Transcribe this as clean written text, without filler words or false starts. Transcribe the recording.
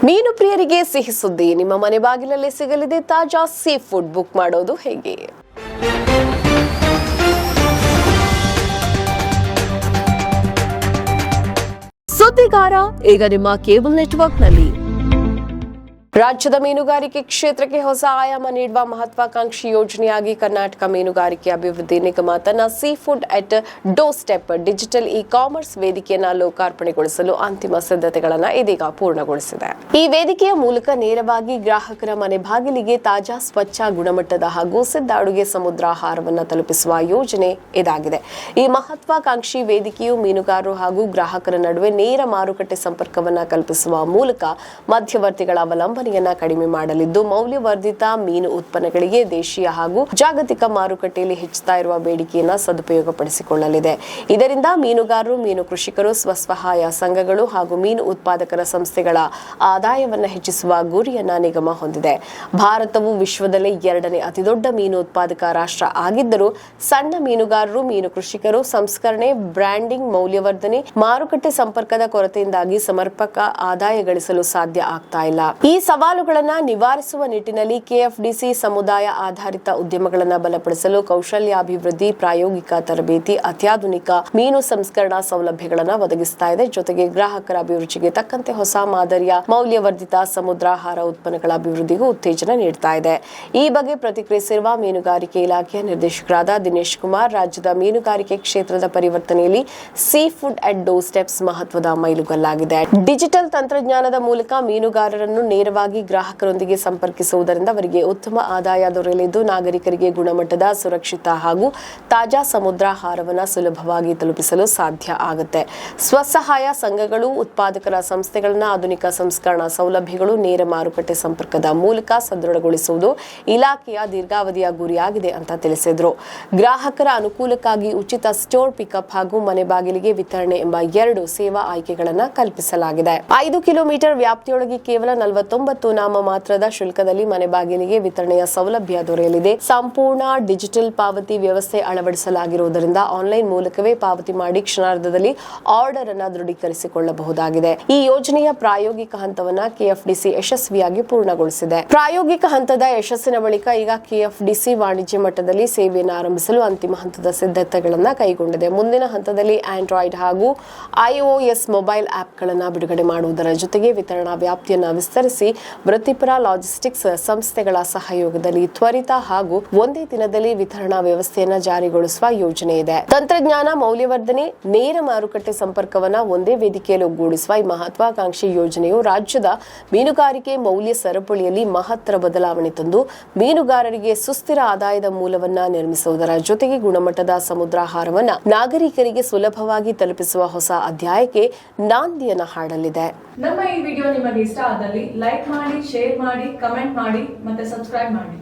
ಮೀನು ಪ್ರಿಯರಿಗೆ ಸಿಹಿ ಸುದ್ದಿ, ನಿಮ್ಮ ಮನೆ ಬಾಗಿಲಲ್ಲಿ ಸಿಗಲಿದೆ ತಾಜಾ ಸೀ ಫುಡ್. ಬುಕ್ ಮಾಡೋದು ಹೇಗೆ? ಸುದ್ದಿಗಾರ ಈಗ ನಿಮ್ಮ ಕೇಬಲ್ ನೆಟ್ವರ್ಕ್ನಲ್ಲಿ. ರಾಜ್ಯದ ಮೀನುಗಾರಿಕೆ ಕ್ಷೇತ್ರಕ್ಕೆ ಹೊಸ ಆಯಾಮ ನೀಡುವ ಮಹತ್ವಾಕಾಂಕ್ಷಿ ಯೋಜನೆಯಾಗಿ ಕರ್ನಾಟಕ ಮೀನುಗಾರಿಕೆ ಅಭಿವೃದ್ಧಿ ನಿಗಮ ತನ್ನ seafood at doorstep digital e-commerce ವೇದಿಕೆಯನ್ನು ಲೋಕಾರ್ಪಣೆಗೊಳಿಸಲು ಅಂತಿಮ ಸಿದ್ಧತೆಗಳನ್ನು ಇದೀಗ ಪೂರ್ಣಗೊಳಿಸಿದೆ. ಈ ವೇದಿಕೆಯ ಮೂಲಕ ನೇರವಾಗಿ ಗ್ರಾಹಕರ ಮನೆ ಬಾಗಿಲಿಗೆ ತಾಜಾ, ಸ್ವಚ್ಛ, ಗುಣಮಟ್ಟದ ಹಾಗೂ ಸಿದ್ಧ ಅಡುಗೆ ಸಮುದ್ರಾಹಾರವನ್ನು ತಲುಪಿಸುವ ಯೋಜನೆ ಇದಾಗಿದೆ. ಈ ಮಹತ್ವಾಕಾಂಕ್ಷಿ ವೇದಿಕೆಯು ಮೀನುಗಾರರು ಹಾಗೂ ಗ್ರಾಹಕರ ನಡುವೆ ನೇರ ಮಾರುಕಟ್ಟೆ ಸಂಪರ್ಕವನ್ನು ಕಲ್ಪಿಸುವ ಮೂಲಕ ಮಧ್ಯವರ್ತಿಗಳ ಅವಲಂಬನೆ ಕಡಿಮೆ ಮಾಡಲಿದ್ದು, ಮೌಲ್ಯವರ್ಧಿತ ಮೀನು ಉತ್ಪನ್ನಗಳಿಗೆ ದೇಶೀಯ ಹಾಗೂ ಜಾಗತಿಕ ಮಾರುಕಟ್ಟೆಯಲ್ಲಿ ಹೆಚ್ಚುತ್ತಾ ಇರುವ ಬೇಡಿಕೆಯನ್ನು ಸದುಪಯೋಗಪಡಿಸಿಕೊಳ್ಳಲಿದೆ. ಇದರಿಂದ ಮೀನುಗಾರರು, ಮೀನು ಕೃಷಿಕರು, ಸ್ವಸಹಾಯ ಸಂಘಗಳು ಹಾಗೂ ಮೀನು ಉತ್ಪಾದಕರ ಸಂಸ್ಥೆಗಳ ಆದಾಯವನ್ನು ಹೆಚ್ಚಿಸುವ ಗುರಿಯನ್ನ ನಿಗಮ ಹೊಂದಿದೆ. ಭಾರತವು ವಿಶ್ವದಲ್ಲೇ 2ನೇ ಅತಿದೊಡ್ಡ ಮೀನು ಉತ್ಪಾದಕ ರಾಷ್ಟ್ರ ಆಗಿದ್ದರೂ ಸಣ್ಣ ಮೀನುಗಾರರು, ಮೀನು ಕೃಷಿಕರು ಸಂಸ್ಕರಣೆ, ಬ್ರ್ಯಾಂಡಿಂಗ್, ಮೌಲ್ಯವರ್ಧನೆ, ಮಾರುಕಟ್ಟೆ ಸಂಪರ್ಕದ ಕೊರತೆಯಿಂದಾಗಿ ಸಮರ್ಪಕ ಆದಾಯ ಗಳಿಸಲು ಸಾಧ್ಯ ಆಗ್ತಾ ಇಲ್ಲ. ಈ ಸವಾಲುಗಳನ್ನು ನಿವಾರಿಸುವ ನಿಟ್ಟಿನಲ್ಲಿ ಕೆಎಫ್ಡಿಸಿ ಸಮುದಾಯ ಆಧಾರಿತ ಉದ್ಯಮಗಳನ್ನು ಬಲಪಡಿಸಲು ಕೌಶಲ್ಯಾಭಿವೃದ್ಧಿ, ಪ್ರಾಯೋಗಿಕ ತರಬೇತಿ, ಅತ್ಯಾಧುನಿಕ ಮೀನು ಸಂಸ್ಕರಣಾ ಸೌಲಭ್ಯಗಳನ್ನು ಒದಗಿಸ್ತಾ ಇದೆ. ಜೊತೆಗೆ ಗ್ರಾಹಕರ ಅಭಿರುಚಿಗೆ ತಕ್ಕಂತೆ ಹೊಸ ಮಾದರಿಯ ಮೌಲ್ಯವರ್ಧಿತ ಸಮುದ್ರಾಹಾರ ಉತ್ಪನ್ನಗಳ ಅಭಿವೃದ್ಧಿಗೂ ಉತ್ತೇಜನ ನೀಡ್ತಾ ಇದೆ. ಈ ಬಗ್ಗೆ ಪ್ರತಿಕ್ರಿಯಿಸಿರುವ ಮೀನುಗಾರಿಕೆ ಇಲಾಖೆಯ ನಿರ್ದೇಶಕರಾದ ದಿನೇಶ್ ಕುಮಾರ್, ರಾಜ್ಯದ ಮೀನುಗಾರಿಕೆ ಕ್ಷೇತ್ರದ ಪರಿವರ್ತನೆಯಲ್ಲಿ seafood at doorsteps ಮಹತ್ವದ ಮೈಲುಗಲ್ಲಾಗಿದೆ. ಡಿಜಿಟಲ್ ತಂತ್ರಜ್ಞಾನದ ಮೂಲಕ ಮೀನುಗಾರರನ್ನು ನೇರವಾಗಿ ಗ್ರಾಹಕರೊಂದಿಗೆ ಸಂಪರ್ಕಿಸುವುದರಿಂದ ಅವರಿಗೆ ಉತ್ತಮ ಆದಾಯ ದೊರೆಯಲಿದ್ದು, ನಾಗರಿಕರಿಗೆ ಗುಣಮಟ್ಟದ, ಸುರಕ್ಷಿತ ಹಾಗೂ ತಾಜಾ ಸಮುದ್ರಾಹಾರವನ್ನು ಸುಲಭವಾಗಿ ತಲುಪಿಸಲು ಸಾಧ್ಯ ಆಗುತ್ತೆ. ಸ್ವಸಹಾಯ ಸಂಘಗಳು, ಉತ್ಪಾದಕರ ಸಂಸ್ಥೆಗಳನ್ನು ಆಧುನಿಕ ಸಂಸ್ಕರಣಾ ಸೌಲಭ್ಯಗಳು, ನೇರ ಮಾರುಕಟ್ಟೆ ಸಂಪರ್ಕದ ಮೂಲಕ ಸದೃಢಗೊಳಿಸುವುದು ಇಲಾಖೆಯ ದೀರ್ಘಾವಧಿಯ ಗುರಿಯಾಗಿದೆ ಅಂತ ತಿಳಿಸಿದರು. ಗ್ರಾಹಕರ ಅನುಕೂಲಕ್ಕಾಗಿ ಉಚಿತ ಸ್ಟೋರ್ ಪಿಕಪ್ ಹಾಗೂ ಮನೆ ಬಾಗಿಲಿಗೆ ವಿತರಣೆ ಎಂಬ 2 ಸೇವಾ ಆಯ್ಕೆಗಳನ್ನು ಕಲ್ಪಿಸಲಾಗಿದೆ. 5 ಕಿಲೋಮೀಟರ್ ವ್ಯಾಪ್ತಿಯೊಳಗೆ ಕೇವಲ 49 ನಾಮಮಾತ್ರದ ಶುಲ್ಕದಲ್ಲಿ ಮನೆ ಬಾಗಿಲಿಗೆ ವಿತರಣೆಯ ಸೌಲಭ್ಯ ದೊರೆಯಲಿದೆ. ಸಂಪೂರ್ಣ ಡಿಜಿಟಲ್ ಪಾವತಿ ವ್ಯವಸ್ಥೆ ಅಳವಡಿಸಲಾಗಿರುವುದರಿಂದ ಆನ್ಲೈನ್ ಮೂಲಕವೇ ಪಾವತಿ ಮಾಡಿ ಕ್ಷಣಾರ್ಧದಲ್ಲಿ ಆರ್ಡರ್ ಅನ್ನು ದೃಢೀಕರಿಸಿಕೊಳ್ಳಬಹುದಾಗಿದೆ. ಈ ಯೋಜನೆಯ ಪ್ರಾಯೋಗಿಕ ಹಂತವನ್ನ ಕೆಎಫ್ಡಿಸಿ ಯಶಸ್ವಿಯಾಗಿ ಪೂರ್ಣಗೊಳಿಸಿದೆ. ಪ್ರಾಯೋಗಿಕ ಹಂತದ ಯಶಸ್ಸಿನ ಬಳಿಕ ಈಗ ಕೆಎಫ್ಡಿಸಿ ವಾಣಿಜ್ಯ ಮಟ್ಟದಲ್ಲಿ ಸೇವೆಯನ್ನು ಆರಂಭಿಸಲು ಅಂತಿಮ ಹಂತದ ಸಿದ್ಧತೆಗಳನ್ನು ಕೈಗೊಂಡಿದೆ. ಮುಂದಿನ ಹಂತದಲ್ಲಿ ಆಂಡ್ರಾಯ್ಡ್ ಹಾಗೂ ಐಒಎಸ್ ಮೊಬೈಲ್ ಆಪ್ಗಳನ್ನು ಬಿಡುಗಡೆ ಮಾಡುವುದರ ಜೊತೆಗೆ ವಿತರಣಾ ವ್ಯಾಪ್ತಿಯನ್ನು ವಿಸ್ತರಿಸಿ ವೃತ್ತಿಪರ ಲಾಜಿಸ್ಟಿಕ್ಸ್ ಸಂಸ್ಥೆಗಳ ಸಹಯೋಗದಲ್ಲಿ ತ್ವರಿತ ಹಾಗೂ ಒಂದೇ ದಿನದಲ್ಲಿ ವಿತರಣಾ ವ್ಯವಸ್ಥೆಯನ್ನು ಜಾರಿಗೊಳಿಸುವ ಯೋಜನೆ ಇದೆ. ತಂತ್ರಜ್ಞಾನ, ಮೌಲ್ಯವರ್ಧನೆ, ನೇರ ಮಾರುಕಟ್ಟೆ ಸಂಪರ್ಕವನ್ನು ಒಂದೇ ವೇದಿಕೆಯಲ್ಲಿ ಒಗ್ಗೂಡಿಸುವ ಈ ಮಹತ್ವಾಕಾಂಕ್ಷಿ ಯೋಜನೆಯು ರಾಜ್ಯದ ಮೀನುಗಾರಿಕೆ ಮೌಲ್ಯ ಸರಪಳಿಯಲ್ಲಿ ಮಹತ್ತರ ಬದಲಾವಣೆ ತಂದು ಮೀನುಗಾರರಿಗೆ ಸುಸ್ಥಿರ ಆದಾಯದ ಮೂಲವನ್ನ ನಿರ್ಮಿಸುವುದರ ಜೊತೆಗೆ ಗುಣಮಟ್ಟದ ಸಮುದ್ರಾಹಾರವನ್ನು ನಾಗರಿಕರಿಗೆ ಸುಲಭವಾಗಿ ತಲುಪಿಸುವ ಹೊಸ ಅಧ್ಯಾಯಕ್ಕೆ ನಾಂದಿಯನ್ನ ಹಾಡಲಿದೆ. ನಮ್ಮ ಈ ವಿಡಿಯೋ ನಿಮಗೆ ಇಷ್ಟ ಆದಲ್ಲಿ ಲೈಕ್ ಮಾಡಿ, ಶೇರ್ ಮಾಡಿ, ಕಮೆಂಟ್ ಮಾಡಿ ಮತ್ತೆ ಸಬ್ಸ್ಕ್ರೈಬ್ ಮಾಡಿ.